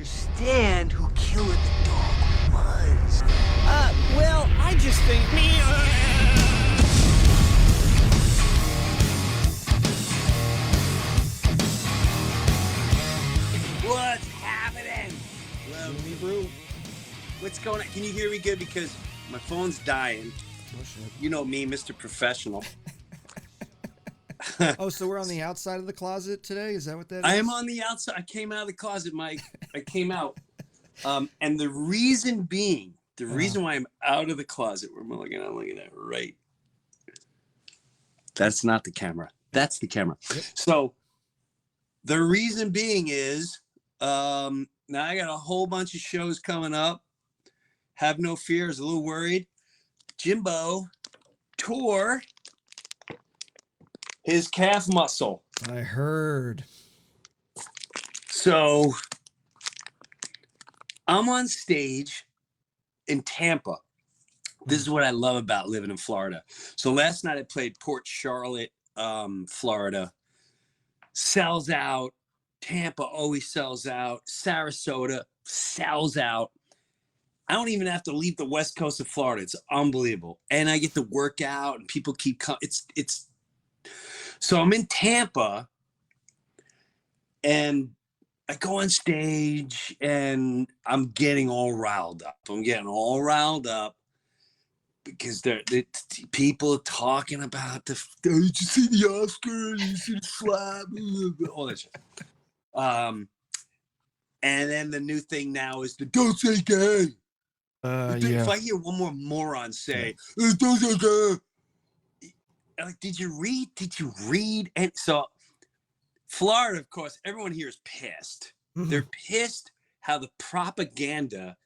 understand who Killer the Dog was. Well, I just think... What's happening? Hello, Me, Brew. what's going on? Can you hear me good? Because my phone's dying. Oh, shit. You know me, Mr. Professional. Oh, so we're on the outside of the closet today? Is that what that is? I am on the outside. I came out of the closet, Mike. I came out. And the reason being, the reason why I'm out of the closet, where am I looking at? I'm looking at right. That's not the camera. That's the camera. Yep. So the reason being is, now I got a whole bunch of shows coming up. Have no fear. I was a little worried. Jimbo tore his calf muscle. I heard. So I'm on stage in Tampa. This is what I love about living in Florida. So last night I played Port Charlotte, Florida. Sells out. Tampa always sells out. Sarasota sells out. I don't even have to leave the west coast of Florida. It's unbelievable. And I get to work out and people keep coming. It's so I'm in Tampa and I go on stage and I'm getting all riled up. Because people are talking about did you see the Oscar? Did you see the slap? All that shit. And then the new thing now is the don't say gay. Yeah. If I hear one more moron say, don't say gay, like, did you read? And so Florida, of course, everyone here is pissed. Mm-hmm. They're pissed how the propaganda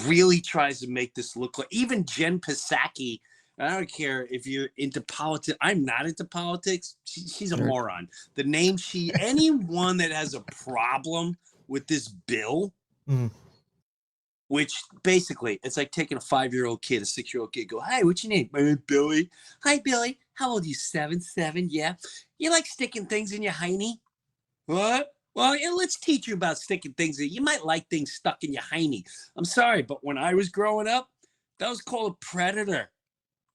really tries to make this look like, even Jen Psaki, I don't care if you're into politics. I'm not into politics. She's a moron. The name anyone that has a problem with this bill, which basically it's like taking a 5-year-old kid, a 6-year-old kid, go, hi, what's your name? My name's Billy. Hi, Billy. How old are you? 7, yeah. You like sticking things in your hiney? What? Well, yeah, let's teach you about sticking things in. You might like things stuck in your hiney. I'm sorry, but when I was growing up, that was called a predator.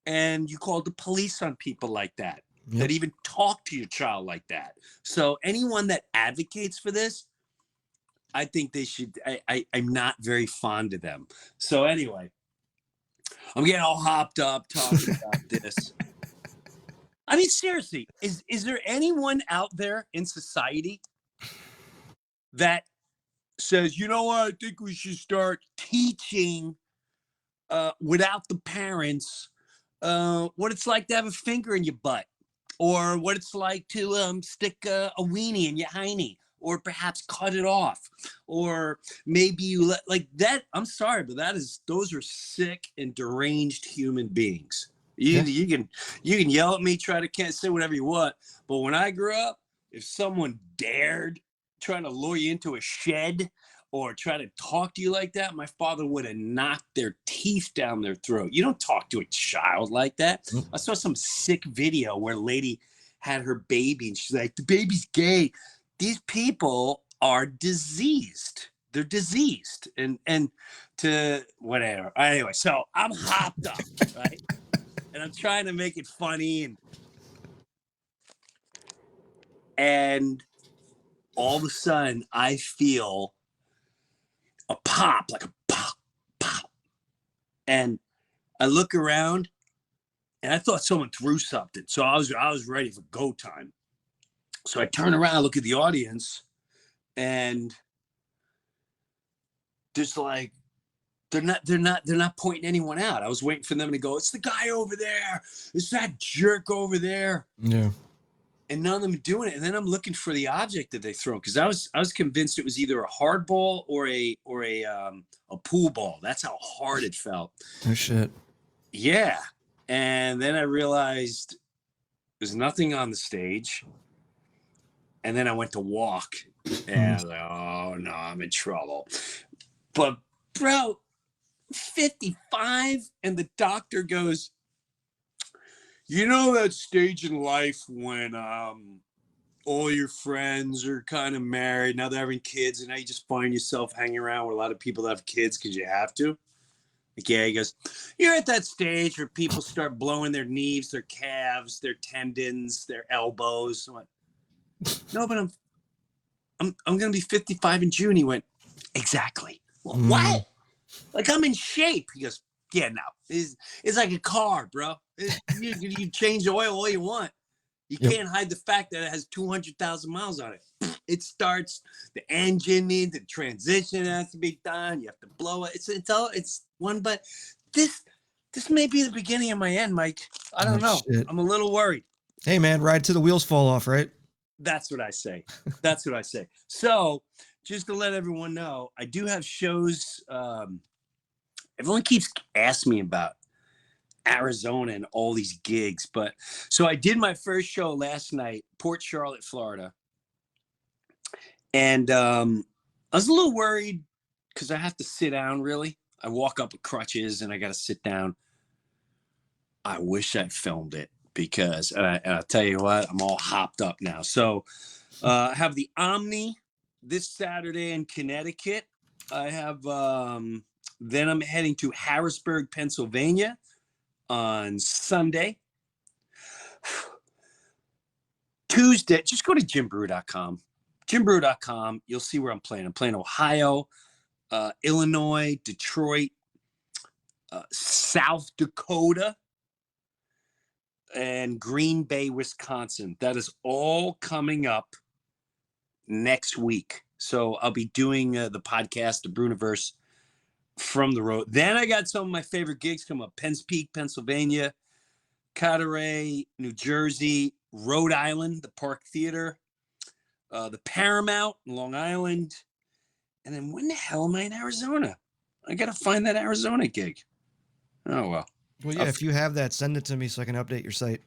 And you called the police on people like that, that even talk to your child like that. So anyone that advocates for this, I think they should, I'm not very fond of them. So anyway, I'm getting all hopped up talking about this. I mean, seriously, is there anyone out there in society that says, you know what, I think we should start teaching without the parents what it's like to have a finger in your butt, or what it's like to stick a weenie in your hiney, or perhaps cut it off, or maybe you let like that. I'm sorry, but those are sick and deranged human beings. You can yell at me, can't say whatever you want, but when I grew up, if someone dared trying to lure you into a shed or try to talk to you like that, my father would have knocked their teeth down their throat. You don't talk to a child like that. I saw some sick video where a lady had her baby and she's like, the baby's gay. These people are diseased. They're diseased. And to whatever. Anyway, so I'm hopped up, right? And I'm trying to make it funny. And all of a sudden, I feel a pop, like a pop, pop. And I look around, and I thought someone threw something. So I was ready for go time. So I turn around, look at the audience, and there's like, they're not pointing anyone out. I was waiting for them to go, it's the guy over there. It's that jerk over there. Yeah. And none of them are doing it. And then I'm looking for the object that they throw, because I was convinced it was either a hard ball or a pool ball. That's how hard it felt. Oh shit. Yeah. And then I realized there's nothing on the stage. And then I went to walk, and I was like, oh no, I'm in trouble. But bro, 55, and the doctor goes, you know that stage in life when all your friends are kind of married. Now they're having kids, and now you just find yourself hanging around with a lot of people that have kids because you have to. Like, yeah, he goes, you're at that stage where people start blowing their knees, their calves, their tendons, their elbows. I went, no, but I'm gonna be 55 in June. He went, exactly. Well, what? Like, I'm in shape. He goes, yeah, no. It's like a car, bro. You change the oil all you want. You can't hide the fact that it has 200,000 miles on it. It starts, the engine needs, the transition has to be done. You have to blow it. It's one, but this may be the beginning of my end, Mike. I don't know. Shit. I'm a little worried. Hey, man, ride till the wheels fall off, right? That's what I say. That's what I say. So just to let everyone know, I do have shows. Everyone keeps asking me about Arizona and all these gigs, but so I did my first show last night, Port Charlotte, Florida, and I was a little worried because I have to sit down. Really, I walk up with crutches and I got to sit down. I wish I filmed it because, and I'll tell you what, I'm all hopped up now. So I have the Omni this Saturday in Connecticut. I have then I'm heading to Harrisburg, Pennsylvania on Sunday. Tuesday, just go to jimbreuer.com. Jimbreuer.com. You'll see where I'm playing. I'm playing Ohio, Illinois, Detroit, South Dakota, and Green Bay, Wisconsin. That is all coming up next week. So I'll be doing the podcast, the Breuniverse, from the road. Then I got some of my favorite gigs come up. Penns Peak, Pennsylvania, Carteret, New Jersey, Rhode Island, the Park Theater, the Paramount in Long Island. And then when the hell am I in Arizona? I got to find that Arizona gig. Oh, well. Well, yeah, if you have that, send it to me so I can update your site.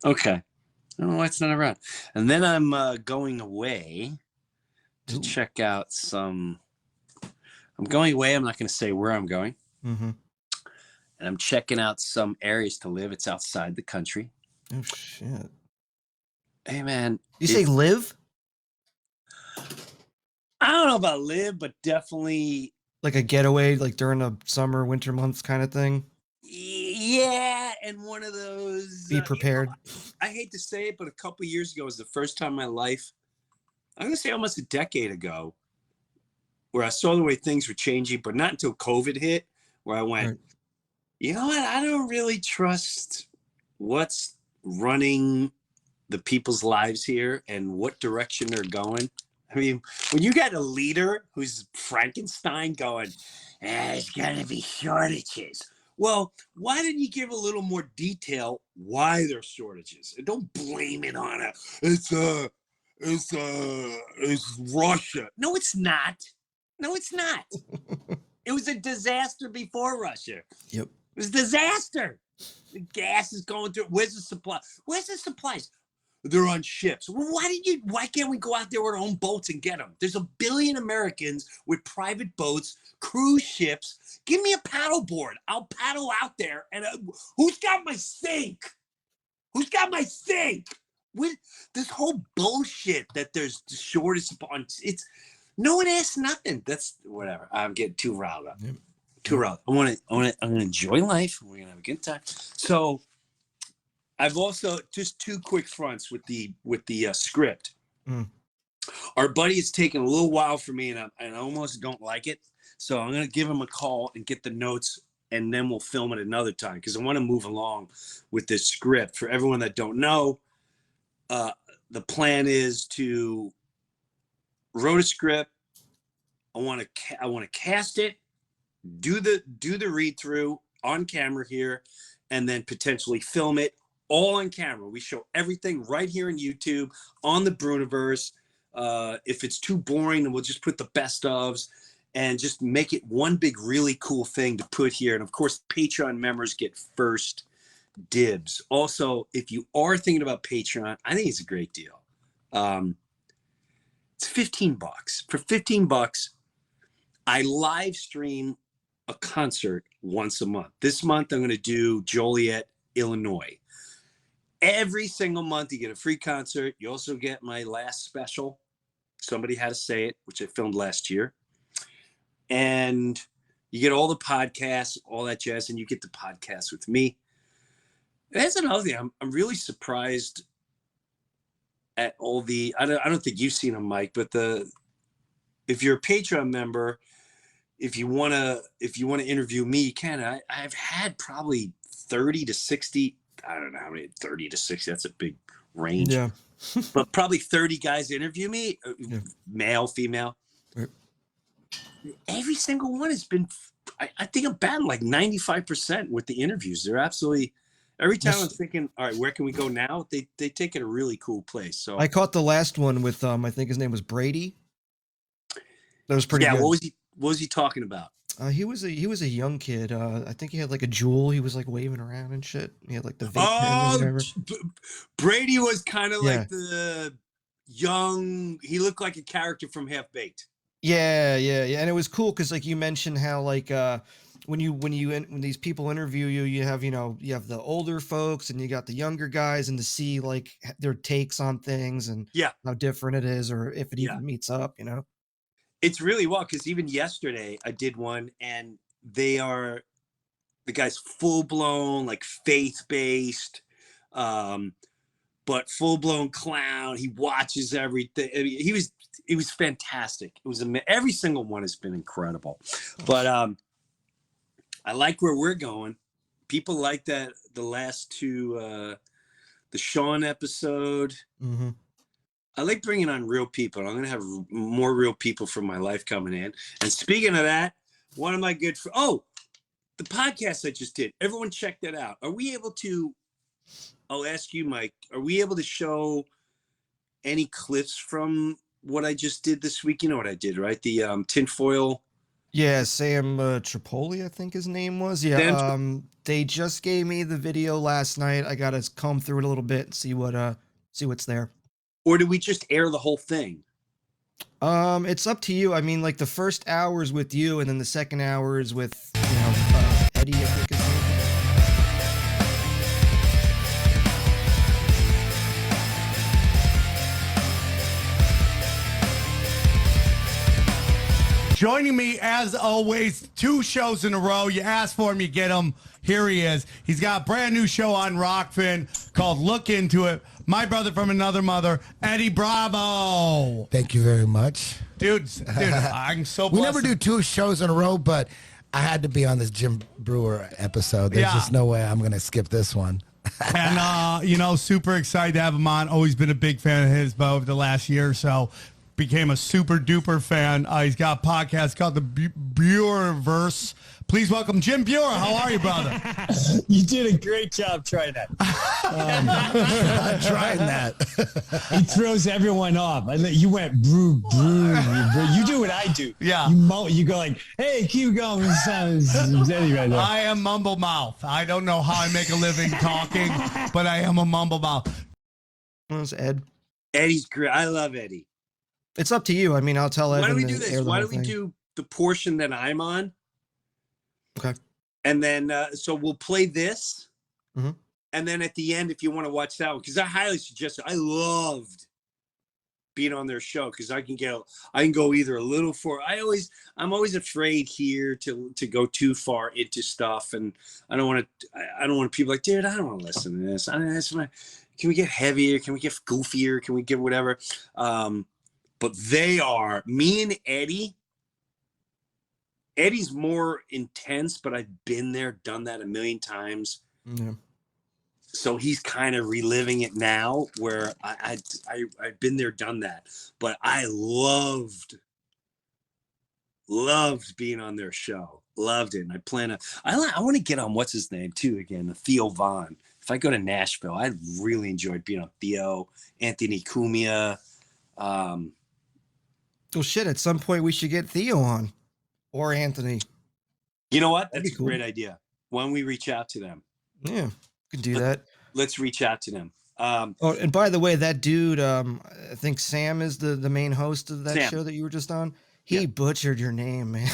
Okay. Oh, it's not around. And then I'm going away to check out some. I'm going away. I'm not going to say where I'm going. Mm-hmm. And I'm checking out some areas to live. It's outside the country. Oh, shit. Hey, man. You say live? I don't know about live, but definitely. Like a getaway, like during the summer, winter months kind of thing? Yeah, and one of those. Be prepared. I hate to say it, but a couple of years ago was the first time in my life, I'm going to say almost a decade ago, where I saw the way things were changing, but not until COVID hit, where I went, right. You know what? I don't really trust what's running the people's lives here and what direction they're going. I mean, when you got a leader who's Frankenstein going, there's going to be shortages. Well, why didn't you give a little more detail why there's shortages? And don't blame it on it's Russia. No, it's not. No, it's not. It was a disaster before Russia. Yep. It was a disaster. The gas is going through. Where's the supply? Where's the supplies? They're on ships. Well, why can't we go out there with our own boats and get them? There's 1 billion Americans with private boats, cruise ships. Give me a paddleboard. I'll paddle out there. And who's got my sink? Who's got my sink? With this whole bullshit that there's shortage on, it's no one asks nothing. That's whatever. I'm getting too riled up. Yep. Too riled. I'm gonna enjoy life. We're gonna have a good time. So I've also just 2 quick fronts with the script. Our buddy is taking a little while for me, and I almost don't like it. So I'm gonna give him a call and get the notes, and then we'll film it another time because I want to move along with this script. For everyone that don't know, the plan is to wrote a script. I want to cast it, do the read through on camera here, and then potentially film it all on camera. We show everything right here on YouTube on the Breuniverse. If it's too boring, then we'll just put the best ofs and just make it one big, really cool thing to put here. And of course, Patreon members get first dibs. Also, if you are thinking about Patreon, I think it's a great deal. It's $15. For $15, I live stream a concert once a month. This month, I'm going to do Joliet, Illinois. Every single month you get a free concert. You also get my last special, Somebody Had to Say It, which I filmed last year. And you get all the podcasts, all that jazz, and you get the podcast with me. And that's another thing. I'm really surprised at all the, I don't think you've seen them, Mike, but if you're a Patreon member, if you want to interview me, you can. I've had probably 30 to 60, I don't know how many, 30 to 60, that's a big range. Yeah. But probably 30 guys interview me, male, female. Right. Every single one has been, I think I'm batting like 95% with the interviews. They're absolutely, every time I'm thinking, all right, where can we go now? They take it a really cool place. So I caught the last one with I think his name was Brady. That was pretty good. What was he talking about? He was a young kid. I think he had like a jewel. He was like waving around and shit. He had like the vape pen or whatever. Brady was kind of like the young. He looked like a character from Half Baked. Yeah, and it was cool because like you mentioned how like when these people interview you, you have the older folks and you got the younger guys, and to see like their takes on things and how different it is, or if it even meets up, It's really well, because even yesterday I did one, and the guy's full blown like faith based, but full blown clown. He watches everything. I mean, it was fantastic. It was every single one has been incredible, but I like where we're going. People like that the last two, the Sean episode. Mm-hmm. I like bringing on real people. I'm going to have more real people from my life coming in. And speaking of that, one of my good friends, the podcast I just did, everyone check that out. Are we able to, I'll ask you, Mike, are we able to show any clips from what I just did this week? You know what I did, right? The tinfoil. Yeah, Sam Tripoli, I think his name was. Yeah, they just gave me the video last night. I got to comb through it a little bit and see what's there. Or do we just air the whole thing? It's up to you. I mean, like the first hour is with you, and then the second hour is with Eddie, I think his name. Joining me, as always, 2 shows in a row. You ask for him, you get him. Here he is. He's got a brand new show on Rockfin called Look Into It. My brother from another mother, Eddie Bravo. Thank you very much. Dude, I'm so blessed. We never do 2 shows in a row, but I had to be on this Jim Breuer episode. There's just no way I'm going to skip this one. And, super excited to have him on. Always been a big fan of his, but over the last year or so, became a super duper fan. He's got a podcast called the Breuniverse. Please welcome Jim Breuer. How are you, brother? You did a great job trying that. I'm trying that. He throws everyone off. You went brew. You do what I do. Yeah. You go like, hey, keep going. Anyway, I am mumble mouth. I don't know how I make a living talking, but I am a mumble mouth. That's Ed. Eddie's great. I love Eddie. It's up to you. I mean, I'll tell Evan. Why don't we do this? Why don't we do the portion that I'm on? Okay. And then, so we'll play this. Mm-hmm. And then at the end, if you want to watch that one, because I highly suggest it. I loved being on their show, because I can go either a little for. I'm always afraid here to go too far into stuff, and I don't want people like, dude, I don't want to listen to this. Can we get heavier? Can we get goofier? Can we get whatever? But they are, me and Eddie. Eddie's more intense, but I've been there, done that a million times. Yeah. So he's kind of reliving it now, where I've been there, done that. But I loved being on their show. Loved it. And I want to get on what's his name too again, Theo Vaughn. If I go to Nashville, I really enjoyed being on Theo, Anthony Cumia. Well, shit. At some point, we should get Theo on. Or Anthony. You know what? That'd That's a cool. great idea. Why don't we reach out to them? Yeah, we can do that. Let's reach out to them. And by the way, that dude, I think Sam is the main host of that show that you were just on. He butchered your name, man.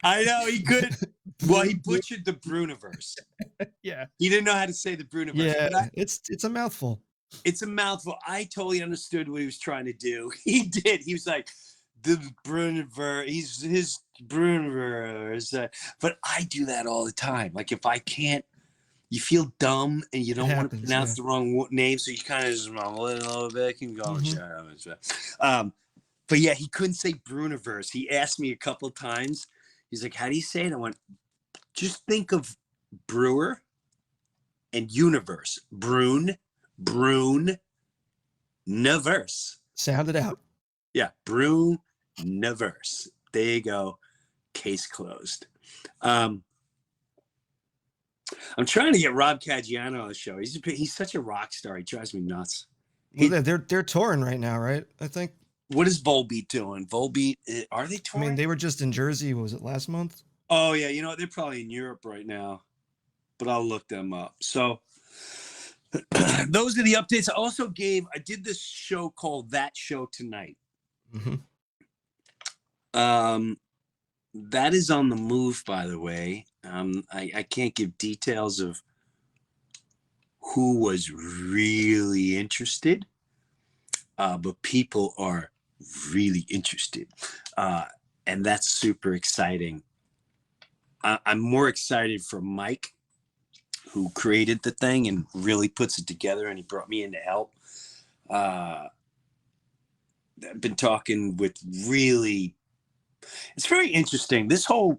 I know he could. Well, he butchered the Breuniverse. Yeah. He didn't know how to say the Breuniverse. Yeah, But it's a mouthful. it's a mouthful. I totally understood what he was trying to do. He did. He was like, the Breuniverse, his Breuniverse. But I do that all the time. Like if I can't, you feel dumb and you don't want to pronounce the wrong name, so you kind of just mumble it a little bit. You can go, but yeah, he couldn't say Breuniverse. He asked me a couple of times. He's like, how do you say it? I went, just think of Breuer and universe. Breuniverse. Sound it out. Yeah, Breuniverse. There you go. Case closed. I'm trying to get Rob Caggiano on the show. He's such a rock star. He drives me nuts. Well, they're touring right now, right? I think. What is Volbeat doing? Volbeat, are they touring? I mean, they were just in Jersey. Was it last month? Oh yeah, you know they're probably in Europe right now, but I'll look them up. So those are the updates. I did this show called That Show Tonight. Mm-hmm. That is on the move, by the way. I can't give details of who was really interested, but people are really interested, and that's super exciting. I'm more excited for Mike, who created the thing and really puts it together, and he brought me in to help. I've been talking with it's very interesting. This whole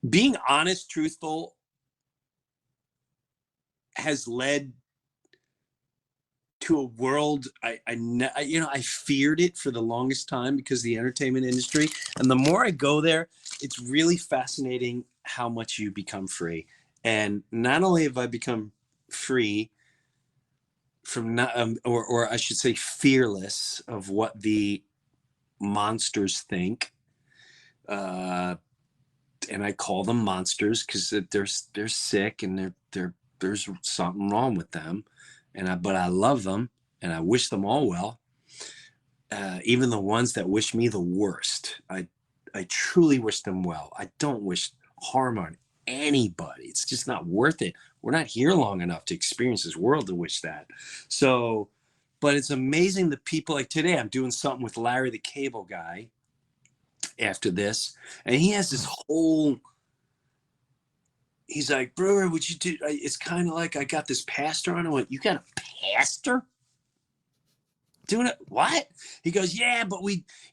being honest, truthful has led to a world I feared it for the longest time because of the entertainment industry, and the more I go there, it's really fascinating how much you become free. And not only have I become free from or I should say fearless of what the monsters think, and I call them monsters because they're sick and there's something wrong with them. But I love them and I wish them all well. Even the ones that wish me the worst, I truly wish them well. I don't wish harm on anybody. It's just not worth it. We're not here long enough to experience this world to wish that. So, but it's amazing the people, like today, I'm doing something with Larry the Cable Guy after this, and he has this whole. He's like, Breuer, would you do? It's kind of like I got this pastor on. I went, you got a pastor? Doing it? What? He goes, yeah, but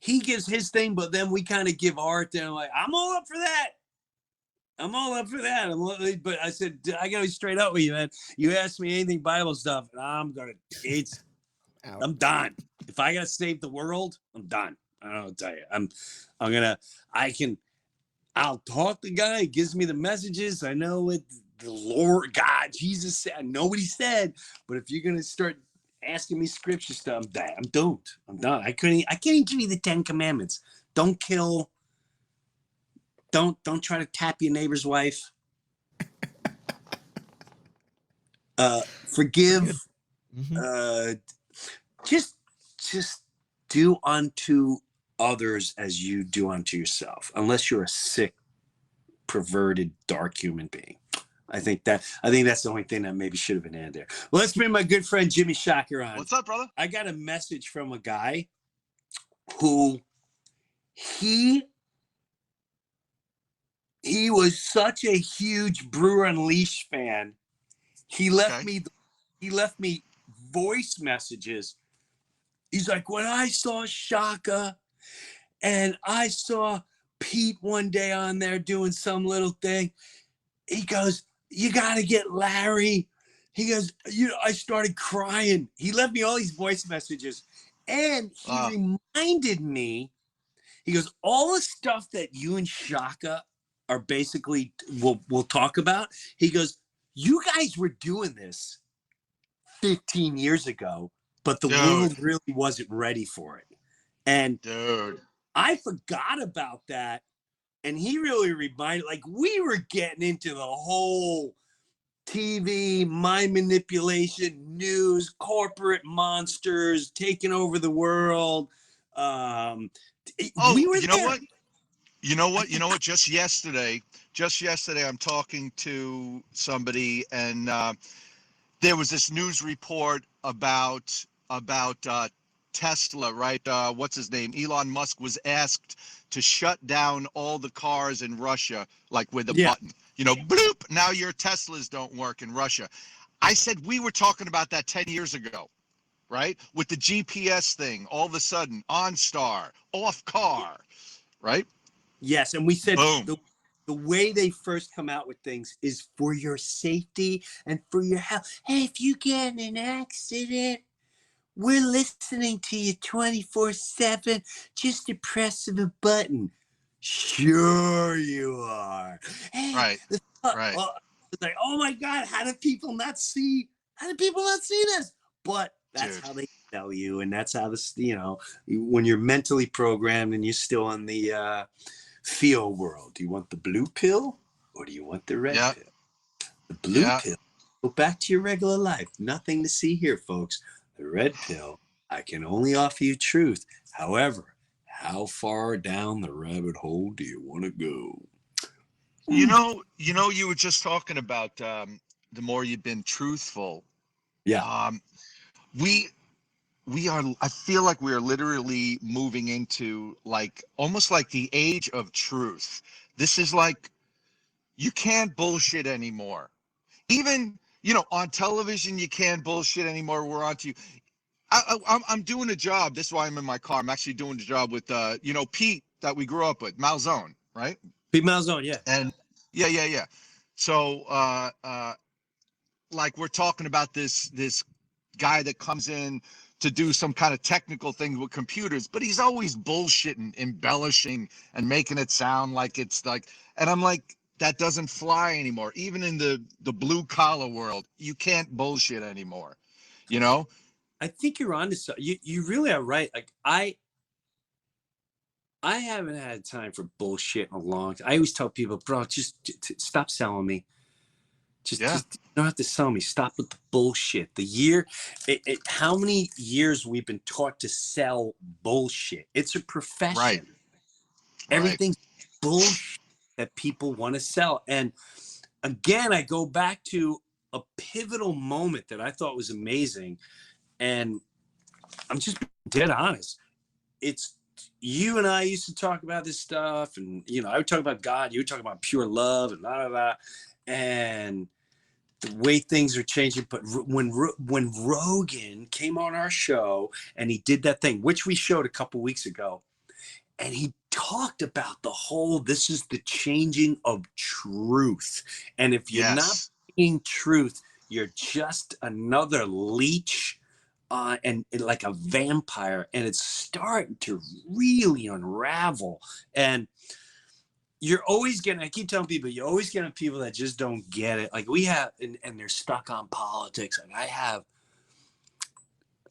he gives his thing, but then we kind of give art. And I'm like, I'm all up for that. But I said, I got to be straight up with you, man. You ask me anything Bible stuff, and I'm done. If I got to save the world, I'm done. I don't know what to tell you. I'll talk to the guy. He gives me the messages. I know what the Lord, God, Jesus said. I know what he said. But if you're going to start asking me scripture stuff, I'm doomed. I'm done. I can't even give you the 10 commandments. Don't kill. Don't try to tap your neighbor's wife. Forgive. Mm-hmm. Just do unto others as you do unto yourself, unless you're a sick, perverted, dark human being. I think that's the only thing that maybe should have been added there. Well, let's bring my good friend Jimmy Shocker on. What's up, brother? I got a message from a guy who he was such a huge Breuer Unleashed fan. He left me voice messages. He's like, when I saw Shaka and I saw Pete one day on there doing some little thing, he goes, you got to get Larry. He goes, I started crying. He left me all these voice messages. And he reminded me, he goes, all the stuff that you and Shaka are basically, we'll talk about. He goes, you guys were doing this 15 years ago, but the world really wasn't ready for it. And I forgot about that. And he really reminded, like, we were getting into the whole TV, mind manipulation, news, corporate monsters taking over the world. We were you know what? You know what? You know what? Just yesterday, I'm talking to somebody, and there was this news report about Tesla, right? What's his name? Elon Musk was asked to shut down all the cars in Russia, like with a Yeah. button. You know, bloop. Now your Teslas don't work in Russia. I said we were talking about that 10 years ago, right? With the GPS thing, all of a sudden, OnStar, off car, right? Yes, and we said Boom. the way they first come out with things is for your safety and for your health. Hey, if you get in an accident, we're listening to you 24/7. Just a press of a button. Sure you are. Hey, Right. Right. it's like, oh my God, how do people not see? How do people not see this? But that's Dude. how they sell you, and that's how this, when you're mentally programmed and you're still in the feel world. Do you want the blue pill or do you want the red Yeah. pill? The blue Yeah. pill. Go back to your regular life. Nothing to see here, folks. The red pill, I can only offer you truth. However, how far down the rabbit hole do you want to go? You were just talking about the more you've been truthful. Yeah. Um, we we are. I feel like we are literally moving into like almost like the age of truth. This is like you can't bullshit anymore. Even on television, you can't bullshit anymore. We're on to you. I'm doing a job. This is why I'm in my car. I'm actually doing a job with Pete that we grew up with, Malzone, right? Pete Malzone, yeah. And yeah. So like we're talking about this guy that comes in to do some kind of technical thing with computers, but he's always bullshitting, embellishing, and making it sound like it's like, and I'm like, that doesn't fly anymore. Even in the blue collar world, you can't bullshit anymore. You know? I think you're onto something. You really are right. Like I haven't had time for bullshit in a long time. I always tell people, bro, just stop selling me. Yeah. Just you don't have to sell me. Stop with the bullshit. How many years we've been taught to sell bullshit? It's a profession. Right. Everything's bullshit that people want to sell. And again, I go back to a pivotal moment that I thought was amazing. And I'm just dead honest. It's you and I used to talk about this stuff, and I would talk about God, you would talk about pure love and blah blah blah, and the way things are changing. But when Rogan came on our show and he did that thing, which we showed a couple weeks ago, and he talked about the whole this is the changing of truth, and if you're not being truth, you're just another leech. And like a vampire, and it's starting to really unravel. And you're always getting, I keep telling people, you're always getting people that just don't get it. Like we have, and they're stuck on politics. Like I have,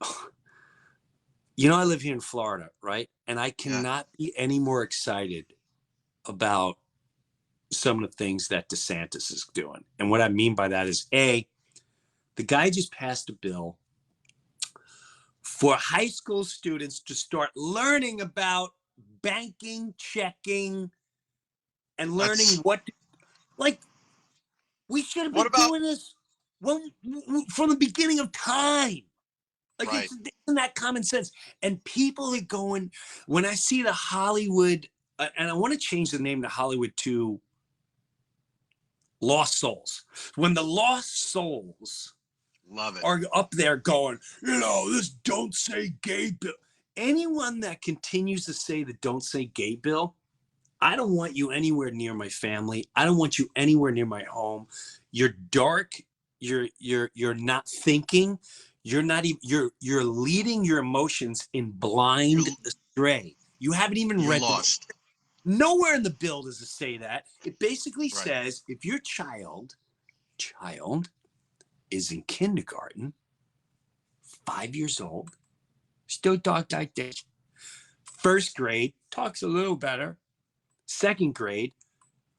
I live here in Florida, right? And I cannot be any more excited about some of the things that DeSantis is doing. And what I mean by that is, the guy just passed a bill for high school students to start learning about banking, checking, and learning we should have been doing this from the beginning of time. Like isn't that common sense? And people are going, when I see the Hollywood, and I want to change the name to Hollywood to Lost Souls. When the Lost Souls are up there going, this don't say gay bill. Anyone that continues to say the don't say gay bill, I don't want you anywhere near my family. I don't want you anywhere near my home. You're dark. You're not thinking. You're not even. You're leading your emotions in blind astray. You haven't even read lost. Nowhere in the bill does it say that. It basically says if your child is in kindergarten, 5 years old, still talk like this. First grade, talks a little better. Second grade,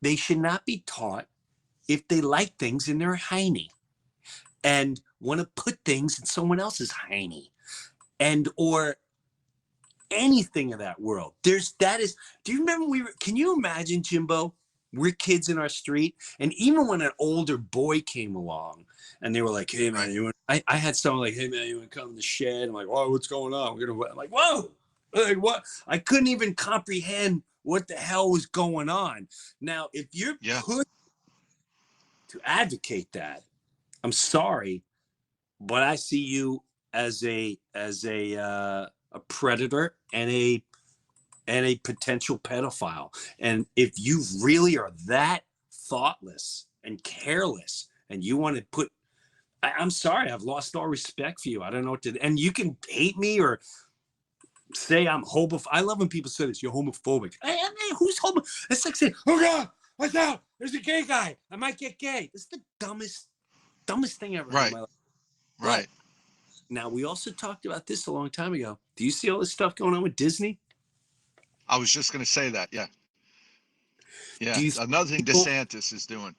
they should not be taught if they like things in their hiney and want to put things in someone else's hiney, and or anything of that world. Do you remember can you imagine, Jimbo? We're kids in our street. And even when an older boy came along and they were like, hey man, I had someone like, hey man, you want to come in the shed? I'm like, whoa, what's going on? I'm like, whoa, like what? I couldn't even comprehend what the hell was going on. Now, if you're put to advocate that, I'm sorry, but I see you as a predator and a potential pedophile. And if you really are that thoughtless and careless and you want to put, I'm sorry, I've lost all respect for you. I don't know what to, and you can hate me or say I'm homophobic. I love when people say this, you're homophobic. Hey, who's homophobic? It's like saying, oh God, watch out, there's a gay guy. I might get gay. It's the dumbest thing ever in my life. Right. Now, we also talked about this a long time ago. Do you see all this stuff going on with Disney? I was just going to say that. Yeah. Yeah. Another thing DeSantis is doing.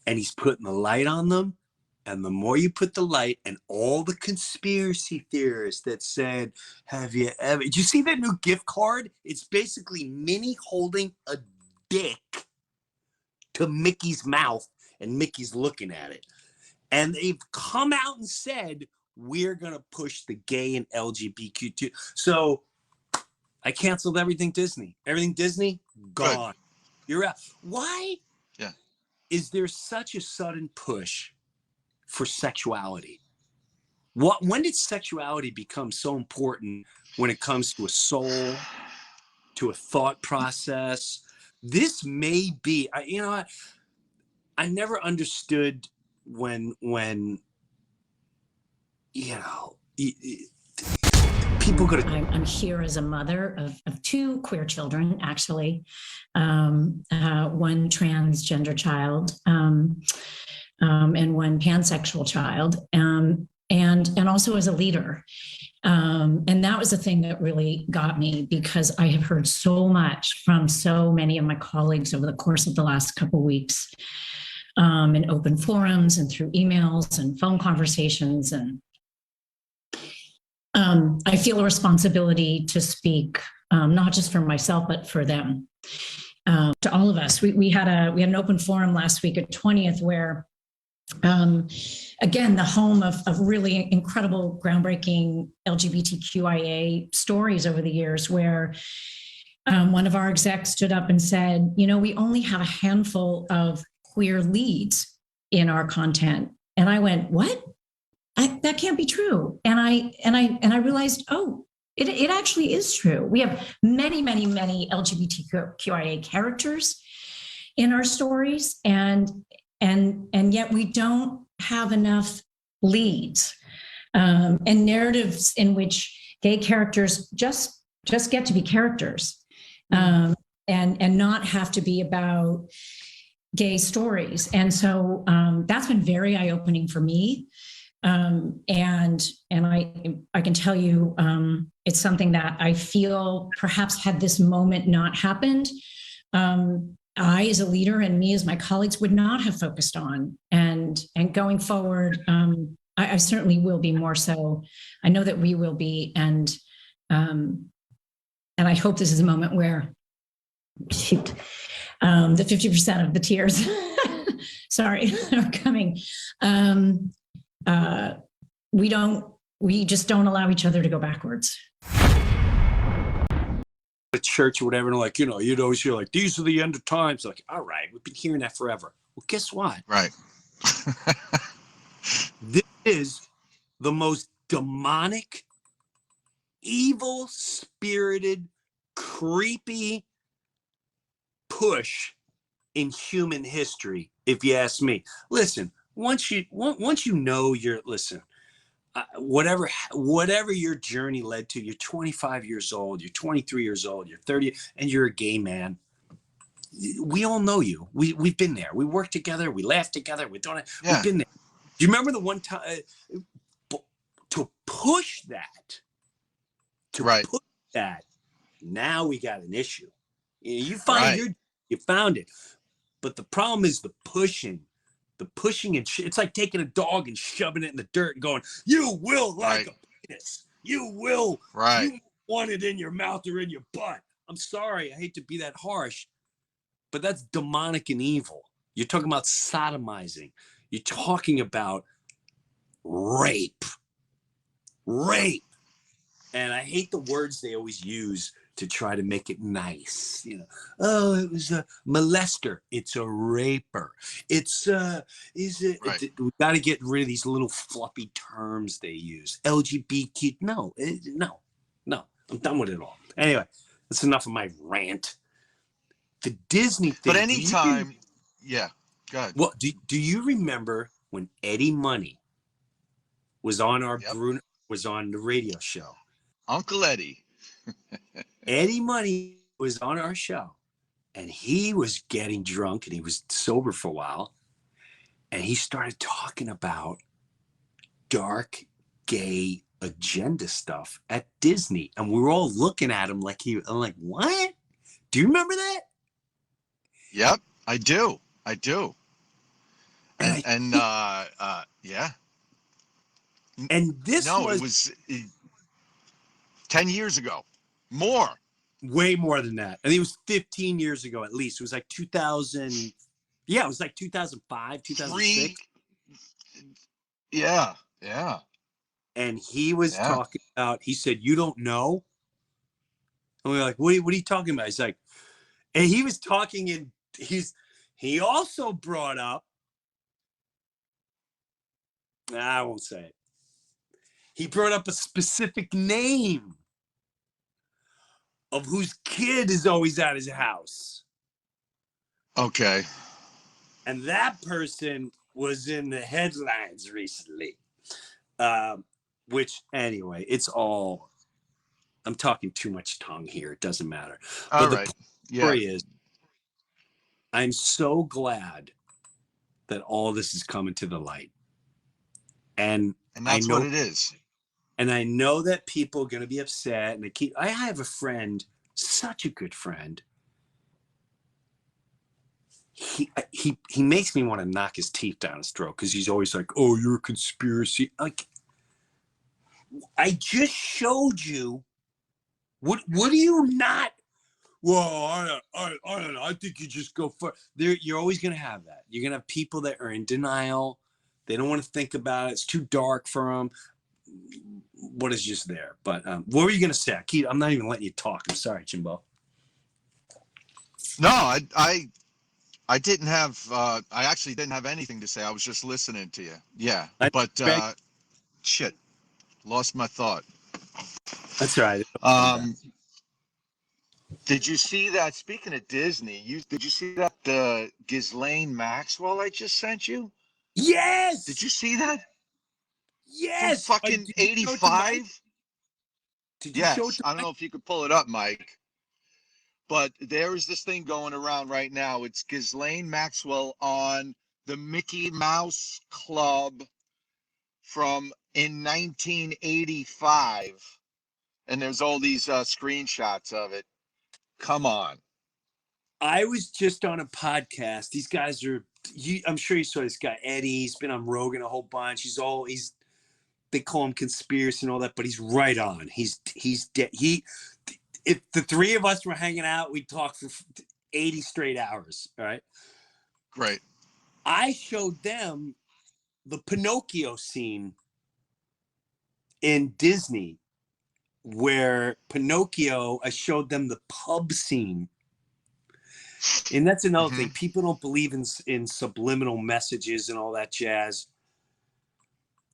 And he's putting the light on them. And the more you put the light and all the conspiracy theorists that said, have you ever, did you see that new gift card? It's basically Minnie holding a dick to Mickey's mouth and Mickey's looking at it. And they've come out and said, we're going to push the gay and LGBTQ. So I canceled everything Disney. Everything Disney, gone. Good. You're out. Why is there such a sudden push for sexuality? When did sexuality become so important when it comes to a soul, to a thought process? This may be, I never understood when people could. I'm here as a mother of two queer children, actually, one transgender child, and one pansexual child, and also as a leader. And that was the thing that really got me, because I have heard so much from so many of my colleagues over the course of the last couple of weeks, in open forums and through emails and phone conversations. And I feel a responsibility to speak, not just for myself, but for them, to all of us. We had an open forum last week at 20th where, again, the home of really incredible, groundbreaking LGBTQIA stories over the years, where one of our execs stood up and said, we only have a handful of queer leads in our content. And I went, what? That can't be true. And I realized, it actually is true. We have many, many, many LGBTQIA characters in our stories, and yet we don't have enough leads, and narratives in which gay characters just get to be characters, and not have to be about gay stories. And so that's been very eye-opening for me. And I can tell you, it's something that I feel perhaps had this moment not happened, I, as a leader, and me as my colleagues, would not have focused on. And going forward, I certainly will be more so. I know that we will be. And I hope this is a moment where, the 50% of the tears, sorry, are coming. We just don't allow each other to go backwards. The church or whatever, and like, you'd always hear like, these are the end of times. Like, all right, we've been hearing that forever. Well, guess what? Right. This is the most demonic, evil-spirited, creepy push in human history, if you ask me. Listen, once you know whatever your journey led to, you're 25 years old, you're 23 years old, you're 30, and you're a gay man. We all know you. We've been there. We worked together. We laughed together. We've been there. Do you remember the one time to push that? Push that. Now we got an issue. You found you found it, but the problem is the pushing and it's like taking a dog and shoving it in the dirt and going, you will like a penis. You will. Right. You want it in your mouth or in your butt. I'm sorry. I hate to be that harsh, but that's demonic and evil. You're talking about sodomizing. You're talking about rape. Rape. And I hate the words they always use to try to make it nice. You know, oh, it was a molester. It's a raper. It's Right. we got to get rid of these little fluffy terms they use. LGBT. No, no. I'm done with it all. Anyway, that's enough of my rant. The Disney thing. But anytime, yeah, go ahead. Well, do you remember when Eddie Money was on Yep. was on the radio show? Uncle Eddie. Eddie Money was on our show, and he was getting drunk, and he was sober for a while, and he started talking about dark, gay agenda stuff at Disney, and we were all looking at him like I'm like, what? Do you remember that? Yep, I do. And yeah. And this No, was, it was 10 years ago. More. way more than that. I think it was 15 years ago at least. It was like 2000. Yeah, it was like 2005, 2006. Yeah. And he was talking about, he said, you don't know? And we were like, what are you talking about? He's like, and he was talking in, he also brought up, I won't say it. He brought up a specific name of whose kid is always at his house. Okay. And that person was in the headlines recently. Which, anyway, it's all, I'm talking too much tongue here. It doesn't matter. All but right. the story is, I'm so glad that all this is coming to the light. And that's what it is. And I know that people are going to be upset. And I have a friend, such a good friend. He makes me want to knock his teeth down his throat because he's always like, "Oh, you're a conspiracy." Like, I just showed you. What do you not? Well, I don't know. I think you just go for there. You're always going to have that. You're going to have people that are in denial. They don't want to think about it. It's too dark for them. What is just there? But what were you going to say? I'm not even letting you talk. I'm sorry, Jimbo. No, I didn't have. I actually didn't have anything to say. I was just listening to you. Yeah, but shit, lost my thought. That's right. Did you see that? Speaking of Disney, did you see that the Ghislaine Maxwell I just sent you? Yes. Did you see that? Yes. From fucking 85. Did you show it to I don't know if you could pull it up, Mike. But there is this thing going around right now. It's Ghislaine Maxwell on the Mickey Mouse Club in 1985. And there's all these screenshots of it. Come on. I was just on a podcast. These guys are, I'm sure you saw this guy, Eddie. He's been on Rogan a whole bunch. They call him conspiracy and all that, but he's right on. He's dead. If the three of us were hanging out, we'd talk for 80 straight hours. All right. Great. I showed them the Pinocchio scene in Disney where I showed them the pub scene. And that's another thing. People don't believe in subliminal messages and all that jazz.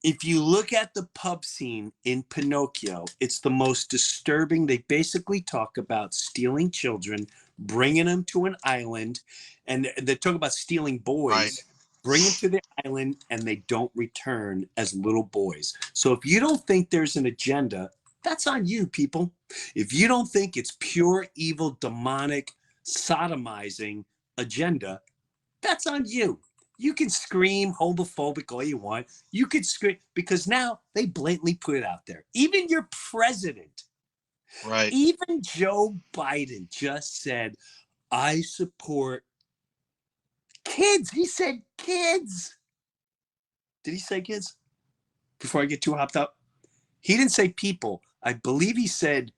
If you look at the pub scene in Pinocchio, it's the most disturbing. They basically talk about stealing children, bringing them to an island, and they talk about stealing boys, bring them to the island, and they don't return as little boys. So if you don't think there's an agenda, that's on you, people. If you don't think it's pure evil, demonic, sodomizing agenda, that's on you. You can scream homophobic all you want. You could scream because now they blatantly put it out there. Even your president, even Joe Biden just said, I support kids. He said kids. Did he say kids? Before I get too hopped up. He didn't say people. I believe he said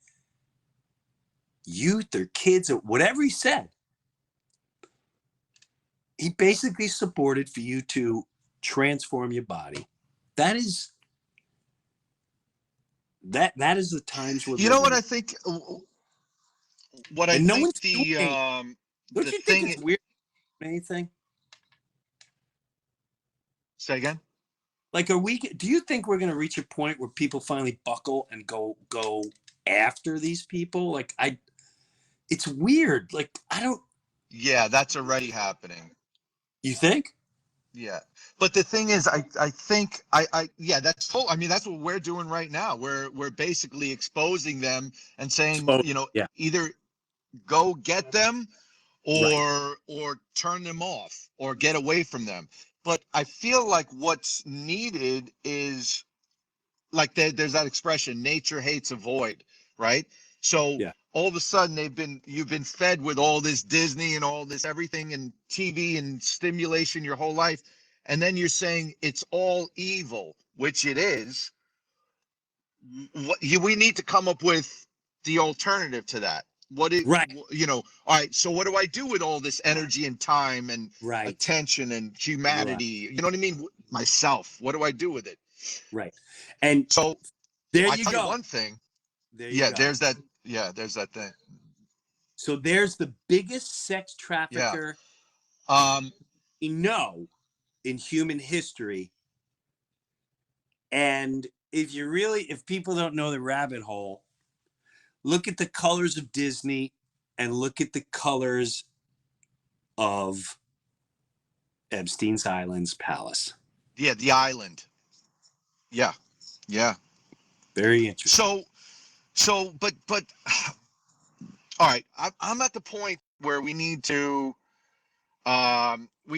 youth or kids or whatever he said. He basically supported for you to transform your body. That is the times we're You know what living I think? What I in. And no think one's doing. Don't the you think thing. it's weird? Anything? Say again. Like, do you think we're going to reach a point where people finally buckle and go after these people? Like, it's weird. Like, I don't. Yeah, that's already happening. You think? Yeah. But the thing is, I think yeah, that's full. I mean, that's what we're doing right now. We're basically exposing them and saying, Oh, you know, yeah. either go get them Right. or turn them off or get away from them. But I feel like what's needed is like there's that expression, nature hates a void, right? So Yeah. all of a sudden you've been fed with all this Disney and all this everything and TV and stimulation your whole life, and then you're saying it's all evil, which it is. We need to come up with the alternative to that. Right. All right, so what do I do with all this energy and time and Right. attention and Right. humanity? You know what I mean? Myself, what do I do with it? Right. And So there I you tell you go. one thing. There you go. There's that thing. So there's the biggest sex Yeah. trafficker we know in human history. And if people don't know the rabbit hole, look at the colors of Disney and look at the colors of Epstein's Island's palace. Yeah, the island. Yeah. Yeah. Very interesting. But all right, I'm at the point where we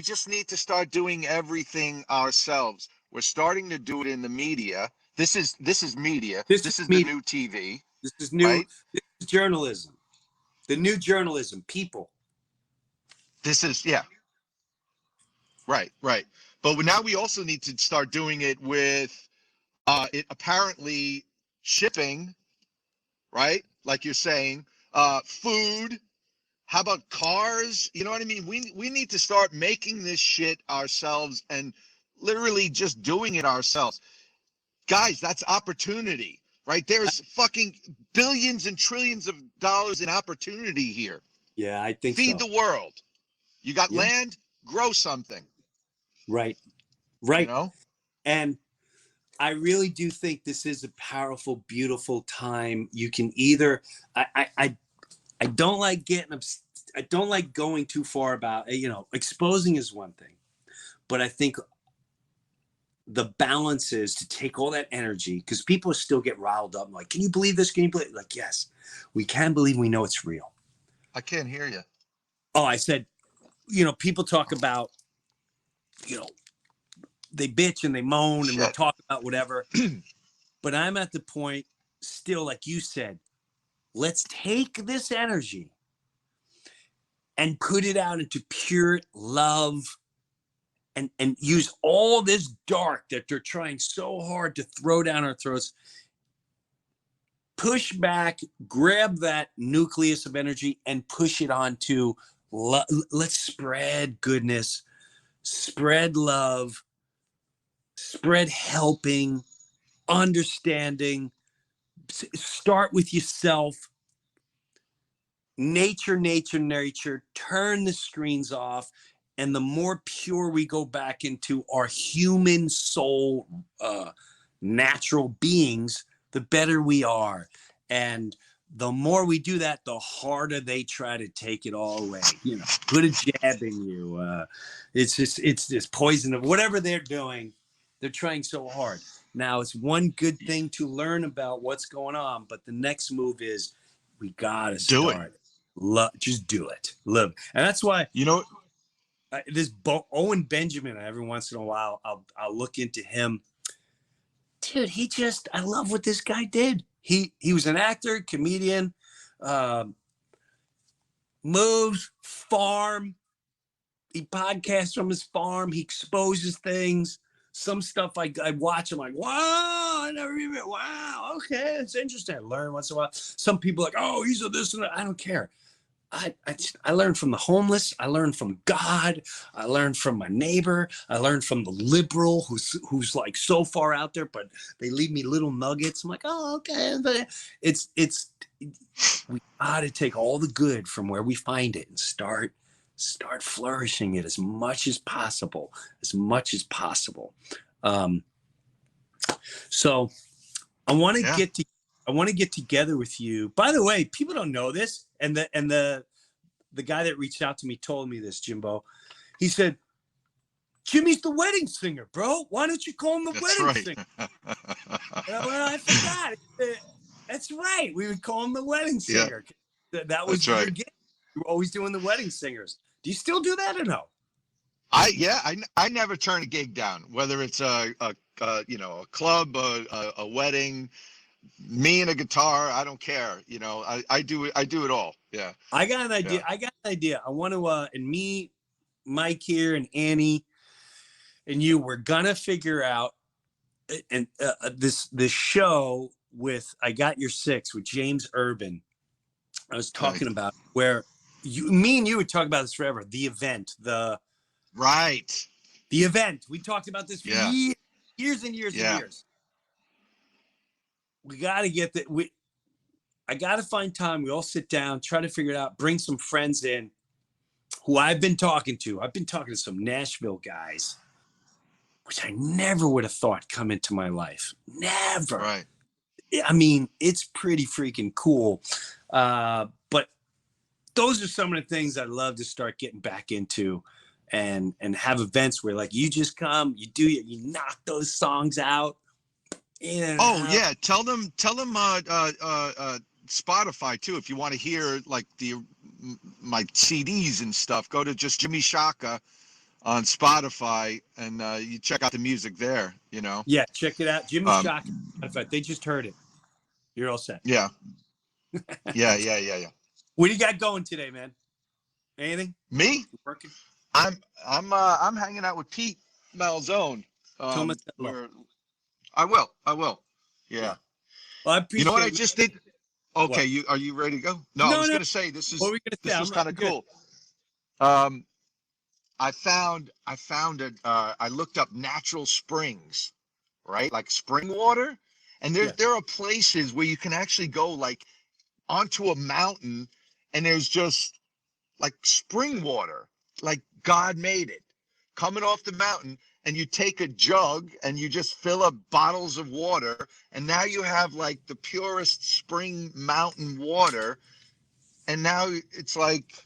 just need to start doing everything ourselves. We're starting to do it in the media. This is media. This is the new TV. This is new. Right? This is journalism. The new journalism, people. This is right. But now we also need to start doing it with it apparently shipping, right? Like you're saying, food. How about cars? You know what I mean? We need to start making this shit ourselves and literally just doing it ourselves. Guys, that's opportunity, right? There's fucking billions and trillions of dollars in opportunity here. Yeah, I think Feed so. the world. You got Yeah. land, grow something. Right. You know? And I really do think this is a powerful, beautiful time. You can either, I don't like I don't like going too far about, exposing is one thing, but I think the balance is to take all that energy, because people still get riled up. Like, can you believe this? Can you believe? Like, yes, we can believe. We know it's real. I can't hear you. Oh, I said, people talk about, they bitch and they moan and they talk about whatever. But I'm at the point still, like you said, let's take this energy and put it out into pure love and use all this dark that they're trying so hard to throw down our throats. Push back, grab that nucleus of energy and push it onto let's spread goodness, spread love, spread helping, understanding. Start with yourself. Nature, turn the screens off. And the more pure we go back into our human soul, natural beings, the better we are. And the more we do that, the harder they try to take it all away. Put a jab in you. It's just poison of whatever they're doing. They're trying so hard. Now, it's one good thing to learn about what's going on, but the next move is we gotta start. Just do it. Live, and that's why this Owen Benjamin. Every once in a while, I'll look into him. Dude, I love what this guy did. He was an actor, comedian, moves, farm. He podcasts from his farm. He exposes things. some stuff I watch, I'm like, wow, I never even, wow, okay, it's interesting. I learn once in a while. Some people are like, oh, he's a this and that. I don't care. I learned from the homeless. I learned from God. I learned from my neighbor. I learned from the liberal who's like so far out there, but they leave me little nuggets. I'm like, oh, okay. But we got to take all the good from where we find it and start flourishing it as much as possible, So I want to get together with you. By the way, people don't know this, and the guy that reached out to me told me this, Jimbo. He said, Jimmy's the wedding singer, bro. Why don't you call him the wedding singer? Well, I forgot. That's right. We would call him the wedding singer. Yeah. That was your gig. You were always doing the wedding singers. Do you still do that or no? I never turn a gig down, whether it's a club, a wedding, me and a guitar. I don't care. I do it all. Yeah. I got an idea. I want to, and me, Mike here, and Annie, and you, we're gonna figure out and this show with I Got Your Six with James Urban. I was talking about where me and you would talk about this forever. The event, the event. We talked about this for years and years and years. We got to get that. I got to find time. We all sit down, try to figure it out, bring some friends in who I've been talking to. I've been talking to some Nashville guys, which I never would have thought come into my life. Never. Right. I mean, it's pretty freaking cool. But those are some of the things I'd love to start getting back into and have events where like you just come, you do it, you knock those songs out. Yeah. Tell them Spotify too. If you want to hear like my CDs and stuff, go to just Jimmy Shaka on Spotify and you check out the music there, Yeah, check it out. Jimmy Shaka. In fact, they just heard it. You're all set. Yeah. Yeah. What do you got going today, man? Anything? Me? Working? I'm hanging out with Pete Malzone. I will. Yeah. Well, I appreciate you know what I just did? Okay, what? Are you ready to go? No, I was going to say this was kind of cool. I found I looked up natural springs, right? Like spring water, and there are places where you can actually go like onto a mountain, and there's just like spring water, like God made it, coming off the mountain. And you take a jug and you just fill up bottles of water. And now you have like the purest spring mountain water. And now it's like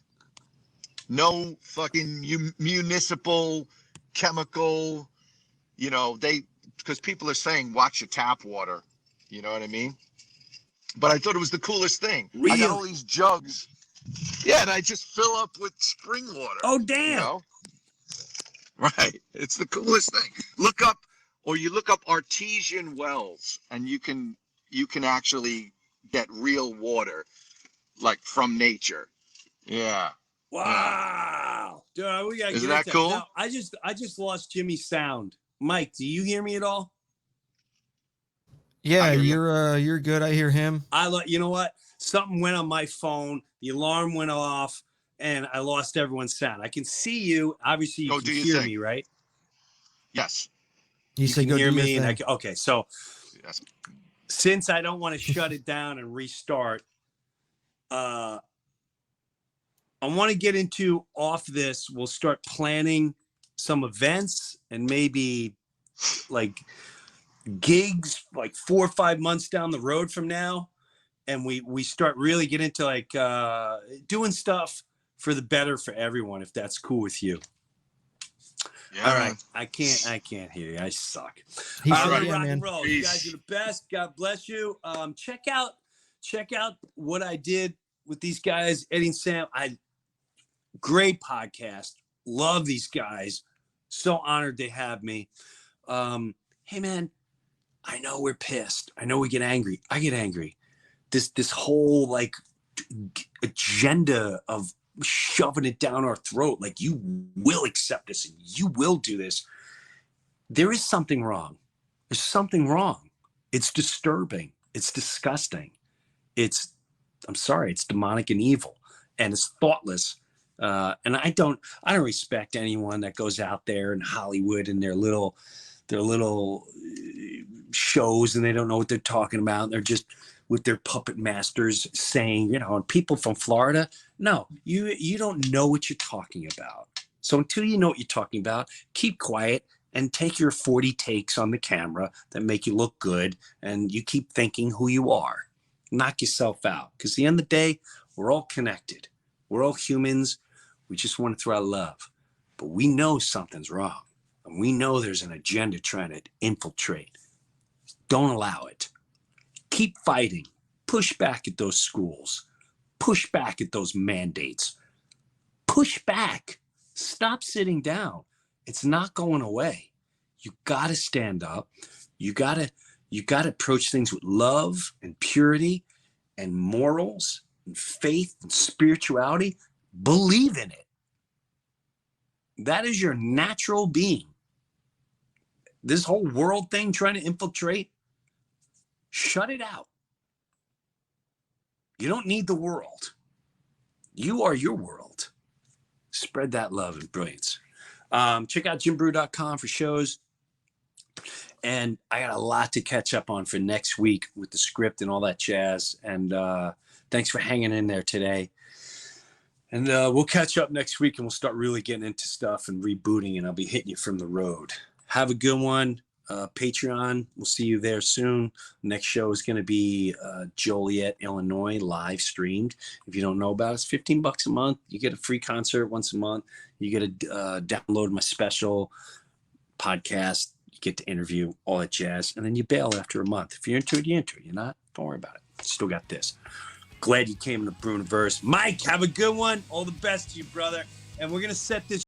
no fucking municipal chemical, because people are saying, watch your tap water. You know what I mean? But I thought it was the coolest thing. Really? I got all these jugs. Yeah. And I just fill up with spring water. Oh, damn. Right. It's the coolest thing. Look up artesian wells and you can actually get real water like from nature. Yeah. Wow. Dude, we gotta Isn't that cool? Now, I just lost Jimmy's sound. Mike, do you hear me at all? Yeah, you're good. I hear him. You know what? Something went on my phone. The alarm went off. And I lost everyone's sound. I can see you. Obviously, you can hear me, right? Yes. You can hear me. Okay, so since I don't want to shut it down and restart, I want to get into off this. We'll start planning some events and maybe like gigs like 4 or 5 months down the road from now. And we start really get into like doing stuff for the better for everyone, if that's cool with you. Yeah. All right. I can't hear you. I suck. Rock and roll. Peace. You guys are the best. God bless you. Check out what I did with these guys, Eddie and Sam. Great podcast. Love these guys. So honored they have me. Hey man, I know we're pissed. I know we get angry. I get angry. This whole like agenda of shoving it down our throat, like you will accept this and you will do this. there is something wrong. There's something wrong. It's disturbing. It's disgusting. I'm sorry, it's demonic and evil, and it's thoughtless. And I don't respect anyone that goes out there in Hollywood and their little shows, and they don't know what they're talking about. They're just with their puppet masters saying, and people from Florida, no, you don't know what you're talking about. So until you know what you're talking about, keep quiet and take your 40 takes on the camera that make you look good, and you keep thinking who you are. Knock yourself out, because at the end of the day, we're all connected. We're all humans. We just want to throw out love. But we know something's wrong, and we know there's an agenda trying to infiltrate. Don't allow it. Keep fighting. Push back at those schools. Push back at those mandates. Push back. Stop sitting down. It's not going away. You got to stand up. You got to approach things with love and purity and morals and faith and spirituality. Believe in it. That is your natural being. This whole world thing trying to infiltrate, shut it out. You don't need the world. You are your world. Spread that love and brilliance. Check out jimbrew.com for shows. And I got a lot to catch up on for next week with the script and all that jazz. And thanks for hanging in there today. And we'll catch up next week, and we'll start really getting into stuff and rebooting, and I'll be hitting you from the road. Have a good one. Patreon, we'll see you there soon. Next show is going to be Joliet, Illinois, live streamed. If you don't know about it, it's $15 a month. You get a free concert once a month. You get to download my special podcast. You get to interview, all that jazz, and then you bail after a month. If you're into it, you're into it. You're not, don't worry about it. Still got this. Glad you came to Breuniverse. Mike, have a good one. All the best to you, brother. And we're going to set this